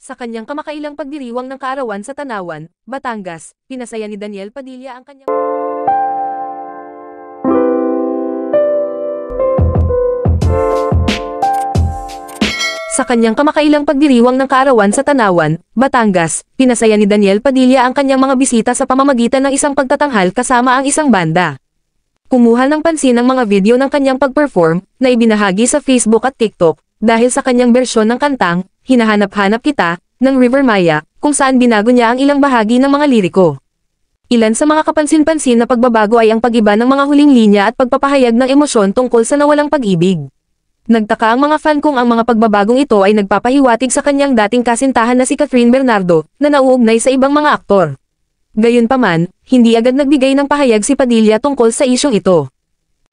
Sa kanyang kamakailang pagdiriwang ng kaarawan sa Tanawan, Batangas, pinasaya ni Daniel Padilla ang kanyang Sa kanyang kamakailang pagdiriwang ng kaarawan sa Tanawan, Batangas, pinasaya ni Daniel Padilla ang kanyang mga bisita sa pamamagitan ng isang pagtatanghal kasama ang isang banda. Kumuha ng pansin ang mga video ng kanyang pag-perform, na ibinahagi sa Facebook at TikTok, dahil sa kanyang bersyon ng kantang, Hinahanap-hanap Kita, ng River Maya, kung saan binago niya ang ilang bahagi ng mga liriko. Ilan sa mga kapansin-pansin na pagbabago ay ang pag-iba ng mga huling linya at pagpapahayag ng emosyon tungkol sa nawalang pag-ibig. Nagtaka ang mga fan kung ang mga pagbabagong ito ay nagpapahiwatig sa kanyang dating kasintahan na si Catherine Bernardo, na nauugnay sa ibang mga aktor. Gayunpaman, hindi agad nagbigay ng pahayag si Padilla tungkol sa isyong ito.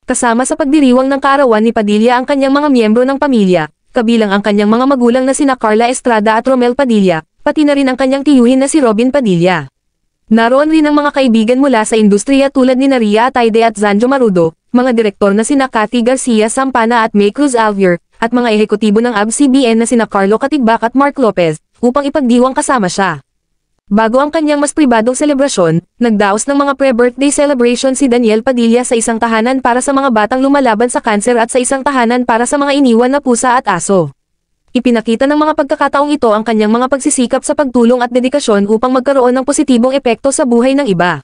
Kasama sa pagdiriwang ng kaarawan ni Padilla ang kanyang mga miyembro ng pamilya, kabilang ang kanyang mga magulang na sina Carla Estrada at Romel Padilla, pati na rin ang kanyang tiyuhin na si Robin Padilla. Naroon rin ang mga kaibigan mula sa industriya tulad ni Ria Ataide at Zanjo Marudo, mga direktor na sina Cathy Garcia Sampana at May Cruz Alvier, at mga ehekutibo ng ABS-CBN na sina Carlo Katigbak at Mark Lopez, upang ipagdiwang kasama siya. Bago ang kanyang mas pribadong selebrasyon, nagdaos ng mga pre-birthday celebration si Daniel Padilla sa isang tahanan para sa mga batang lumalaban sa kanser at sa isang tahanan para sa mga iniwan na pusa at aso. Ipinakita ng mga pagkakataong ito ang kanyang mga pagsisikap sa pagtulong at dedikasyon upang magkaroon ng positibong epekto sa buhay ng iba.